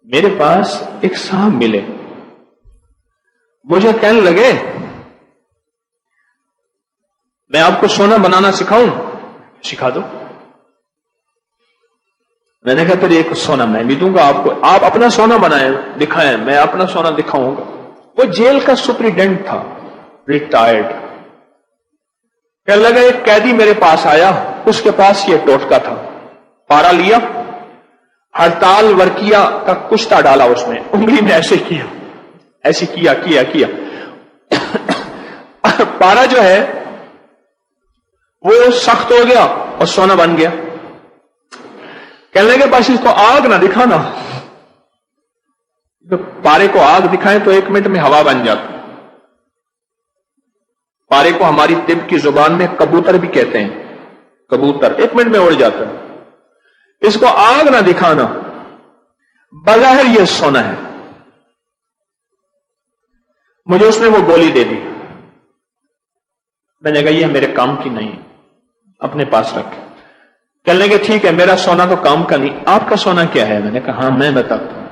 میرے پاس ایک صاحب ملے، مجھے کہنے لگے میں آپ کو سونا بنانا سکھاؤں؟ سکھا دو۔ میں نے کہا پھر ایک سونا میں بھی دوں گا آپ کو، آپ اپنا سونا بنائیں دکھائیں، میں اپنا سونا دکھاؤں گا۔ وہ جیل کا سپریڈنٹ تھا، ریٹائرڈ۔ کہنے لگا ایک قیدی میرے پاس آیا، اس کے پاس یہ ٹوٹکا تھا، پارا لیا، ہڑتال ورکیا کا کشتا ڈالا اس میں، انگلی میں ایسے کیا، ایسے کیا پارا جو ہے وہ سخت ہو گیا اور سونا بن گیا۔ کہنے لگے بس اس کو آگ نہ دکھانا، تو پارے کو آگ دکھائیں تو 1 منٹ میں ہوا بن جاتی۔ پارے کو ہماری طب کی زبان میں کبوتر بھی کہتے ہیں، کبوتر 1 منٹ میں اڑ جاتا ہے۔ اس کو آگ نہ دکھانا، بظاہر یہ سونا ہے۔ مجھے اس نے وہ گولی دے دی، میں نے کہا یہ میرے کام کی نہیں، اپنے پاس رکھ۔ کہنے لگے ٹھیک ہے، میرا سونا تو کام کا نہیں، آپ کا سونا کیا ہے؟ میں نے کہا ہاں میں بتاتا ہوں۔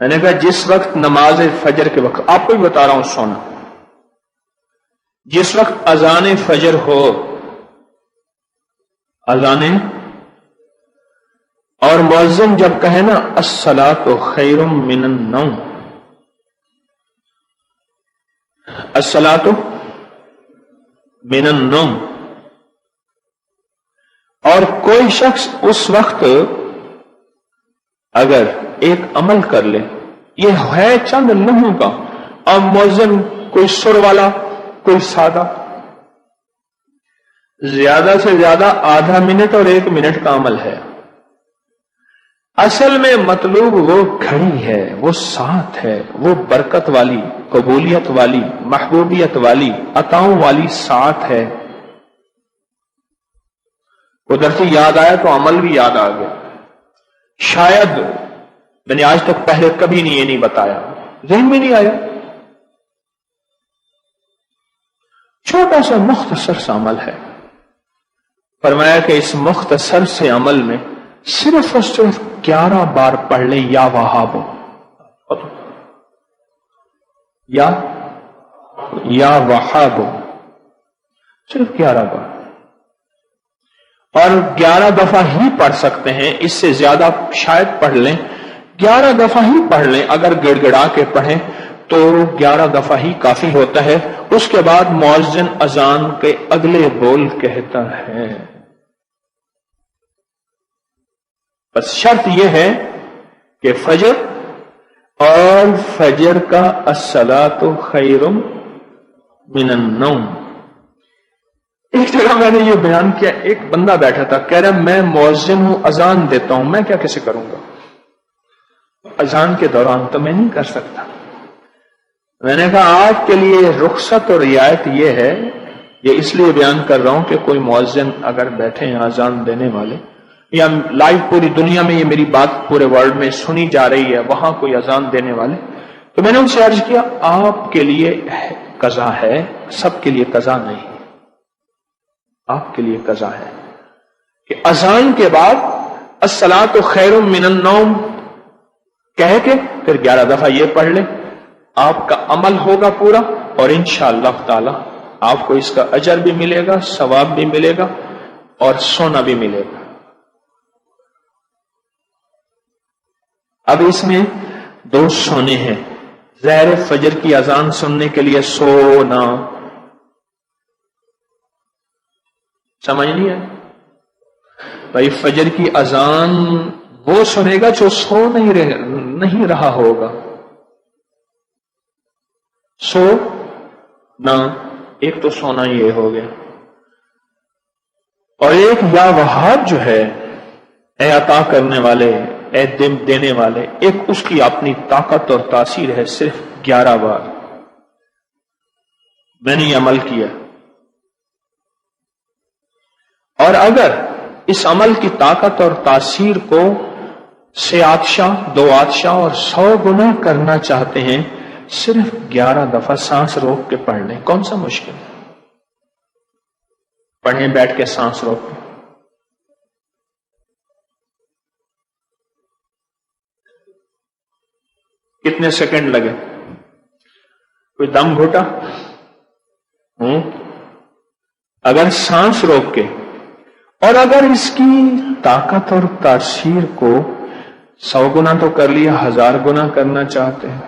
میں نے کہا جس وقت نماز فجر کے وقت، آپ کو بھی بتا رہا ہوں سونا، جس وقت اذان فجر ہو، اذان اور مؤذن جب کہے نا الصلاۃ خیر من النوم، الصلاۃ من النوم، اور کوئی شخص اس وقت اگر ایک عمل کر لے، یہ ہے چند لمحوں کا، اور مؤذن کوئی سر والا کوئی سادہ، زیادہ سے زیادہ آدھا منٹ اور 1 منٹ کا عمل ہے۔ اصل میں مطلوب وہ گھڑی ہے، وہ ساتھ ہے، وہ برکت والی، قبولیت والی، محبوبیت والی، عطاؤں والی ساتھ ہے۔ قدرتی یاد آیا تو عمل بھی یاد آ گیا۔ شاید میں نے آج تک پہلے کبھی یہ نہیں بتایا، ذہن میں نہیں آیا۔ چھوٹا سا مختصر سا عمل ہے، فرمایا کہ اس مختصر سے عمل میں صرف اور صرف 11 بار پڑھ لیں یا وہاب، یا وہاب، صرف 11 بار، اور 11 دفعہ ہی پڑھ سکتے ہیں، اس سے زیادہ شاید پڑھ لیں، 11 دفعہ ہی پڑھ لیں، اگر گڑ گڑا کے پڑھیں تو 11 دفعہ ہی کافی ہوتا ہے۔ اس کے بعد مؤذن اذان کے اگلے بول کہتا ہے۔ بس شرط یہ ہے کہ فجر اور فجر کا الصلاۃ خیر من النوم۔ ایک جگہ میں نے یہ بیان کیا، ایک بندہ بیٹھا تھا، کہہ رہا میں مؤذن ہوں، اذان دیتا ہوں، میں کیا کیسے کروں گا؟ اذان کے دوران تو میں نہیں کر سکتا۔ میں نے کہا آپ کے لیے رخصت اور رعایت یہ ہے، یہ اس لیے بیان کر رہا ہوں کہ کوئی مؤذن اگر بیٹھے ہیں اذان دینے والے، یا لائیو پوری دنیا میں یہ میری بات پورے ورلڈ میں سنی جا رہی ہے، وہاں کوئی اذان دینے والے، تو میں نے ان سے عرض کیا آپ کے لیے قضا ہے، سب کے لیے قضا نہیں، آپ کے لیے قضا ہے کہ اذان کے بعد الصلاۃ خیر من النوم کہہ کے پھر 11 دفعہ یہ پڑھ لیں، آپ کا عمل ہوگا پورا، اور انشاءاللہ تعالی آپ کو اس کا اجر بھی ملے گا، ثواب بھی ملے گا، اور سونا بھی ملے گا۔ اب اس میں 2 سونے ہیں، ظاہر فجر کی اذان سننے کے لیے سونا، سمجھ نہیں ہے بھائی؟ فجر کی اذان وہ سنے گا جو سو نہیں رہا ہوگا، سو نہ، ایک تو سونا یہ ہو گیا، اور ایک یا وہاب جو ہے، اے عطا کرنے والے، اے دینے والے، ایک اس کی اپنی طاقت اور تاثیر ہے، صرف 11 بار میں نے یہ عمل کیا۔ اور اگر اس عمل کی طاقت اور تاثیر کو سے آتشاں 2 آتشاں اور 100 گنا کرنا چاہتے ہیں، صرف 11 دفعہ سانس روک کے پڑھ لیں، کون سا مشکل ہے؟ پڑھیں بیٹھ کے سانس روک کے۔ کتنے سیکنڈ لگے؟ کوئی دم گھٹا؟ اگر سانس روک کے، اور اگر اس کی طاقت اور تاثیر کو 100 گنا تو کر لیا، 1000 گنا کرنا چاہتے ہیں.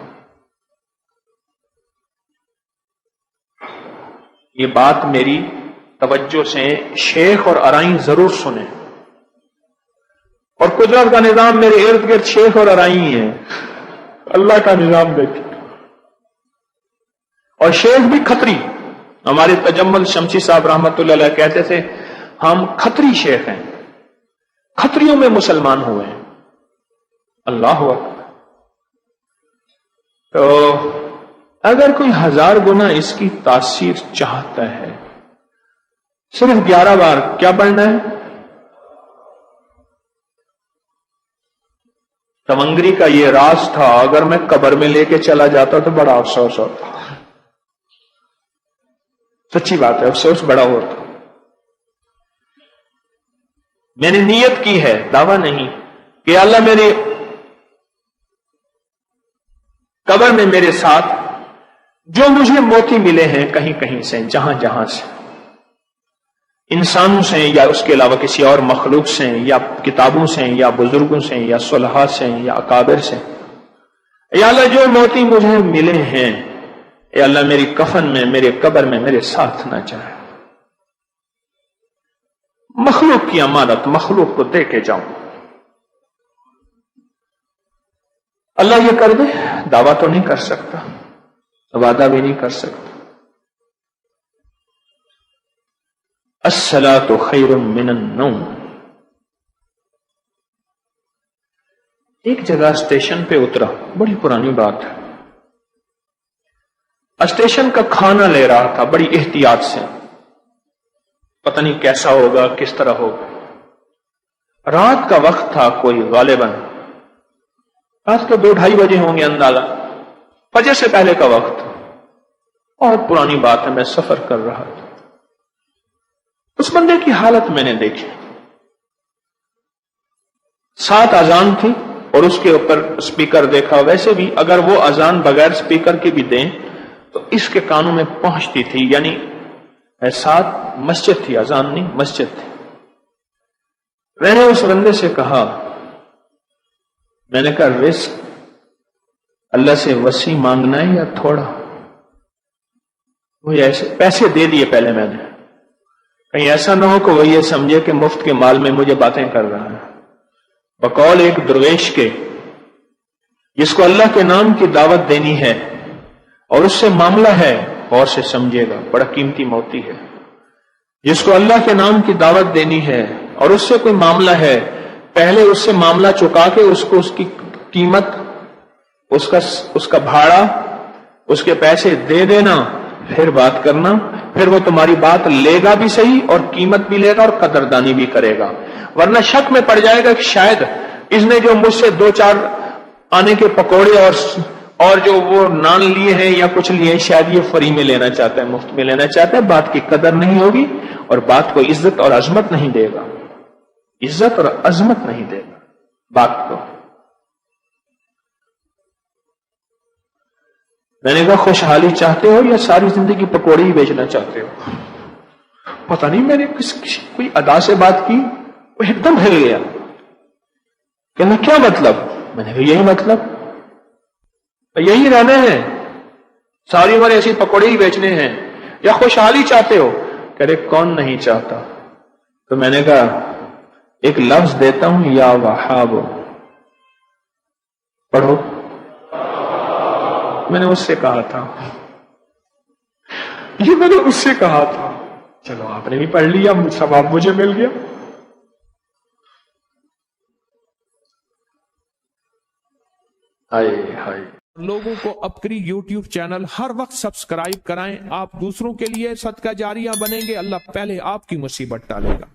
یہ بات میری توجہ سے شیخ اور ارائیں ضرور سنیں. اور قدرت کا نظام میرے ارد گرد شیخ اور ارائیں ہیں. اللہ کا نظام دیکھیں. اور شیخ بھی کھتری. ہمارے تجمل شمسی صاحب رحمت اللہ علیہ کہتے تھے ہم کھتری شیخ ہیں، کھتریوں میں مسلمان ہوئے ہیں. اللہ اکبر. تو اگر کوئی 1000 گنا اس کی تاثیر چاہتا ہے، صرف 11 بار کیا پڑھنا ہے؟ تمنگری کا یہ راز تھا، اگر میں قبر میں لے کے چلا جاتا تو بڑا افسوس ہوتا. سچی بات ہے، افسوس بڑا ہوتا. میں نے نیت کی ہے، دعویٰ نہیں، کہ اللہ میری قبر میں میرے ساتھ جو مجھے موتی ملے ہیں کہیں کہیں سے، جہاں جہاں سے، انسانوں سے یا اس کے علاوہ کسی اور مخلوق سے، یا کتابوں سے، یا بزرگوں سے، یا صلحاء سے، یا اکابر سے، یا اللہ جو موتی مجھے ملے ہیں، یا اللہ میری کفن میں، میرے قبر میں میرے ساتھ نہ جائے. مخلوق کی امانت مخلوق کو دے کے جاؤں. اللہ یہ کر دے، دعویٰ تو نہیں کر سکتا، وعدہ بھی نہیں کر سکتا. الصلاۃ خیر من النوم. ایک جگہ اسٹیشن پہ اترا، بڑی پرانی بات ہے. اسٹیشن کا کھانا لے رہا تھا بڑی احتیاط سے، پتہ نہیں کیسا ہوگا، کس طرح ہوگا. رات کا وقت تھا، کوئی غالباً رات کے 2-2:30 بجے ہوں گے اندازہ، فجر سے پہلے کا وقت. اور پرانی بات ہے، میں سفر کر رہا تھا. اس بندے کی حالت میں نے دیکھی. 7 اذان تھی اور اس کے اوپر اسپیکر دیکھا. ویسے بھی اگر وہ اذان بغیر اسپیکر کے بھی دیں تو اس کے کانوں میں پہنچتی تھی. یعنی 7 مسجد تھی، اذان نہیں مسجد تھی. میں نے اس بندے سے کہا، میں نے کہا رزق اللہ سے وسیع مانگنا ہے یا تھوڑا؟ وہ ایسے پیسے دے دیے پہلے میں نے، کہیں ایسا نہ ہو کہ وہ یہ سمجھے کہ مفت کے مال میں مجھے باتیں کر رہا ہے. بقول ایک درویش کے، جس کو اللہ کے نام کی دعوت دینی ہے اور اس سے معاملہ ہے، غور سے سمجھے گا، بڑا قیمتی موتی ہے. جس کو اللہ کے نام کی دعوت دینی ہے اور اس سے کوئی معاملہ ہے، پہلے اس سے معاملہ چکا کے اس کو اس کی قیمت، اس کا بھاڑا، اس کے پیسے دے دینا، پھر بات کرنا. پھر وہ تمہاری بات لے گا بھی صحیح اور قیمت بھی لے گا اور قدردانی بھی کرے گا. ورنہ شک میں پڑ جائے گا کہ شاید اس نے جو مجھ سے 2-4 آنے کے پکوڑے اور جو وہ نان لیے ہیں یا کچھ لیے ہیں، شاید یہ فری میں لینا چاہتا ہے، مفت میں لینا چاہتا ہے. بات کی قدر نہیں ہوگی اور بات کو عزت اور عظمت نہیں دے گا. عزت اور عظمت نہیں دے گا بات کو. میں نے کہا خوشحالی چاہتے ہو یا ساری زندگی پکوڑے ہی بیچنا چاہتے ہو؟ پتہ نہیں میں نے کوئی ادا سے بات کی، وہ ایک دم ہل گیا. کہنا کیا مطلب؟ میں نے کہا یہی مطلب، یہی رہنا ہے، ساری عمر ایسی پکوڑے ہی بیچنے ہیں. یا خوشحالی چاہتے ہو؟ کہہ رہے کون نہیں چاہتا. تو میں نے کہا ایک لفظ دیتا ہوں، یا وہاب، پڑھو. میں نے اس سے کہا تھا، یہ میں نے اس سے کہا تھا. چلو آپ نے بھی پڑھ لیا، ثواب مجھے مل گیا. ہائے ہائے. لوگوں کو اپنی YouTube چینل ہر وقت سبسکرائب کرائیں. آپ دوسروں کے لیے صدقہ جاریہ بنیں گے، اللہ پہلے آپ کی مصیبت ٹالے گا.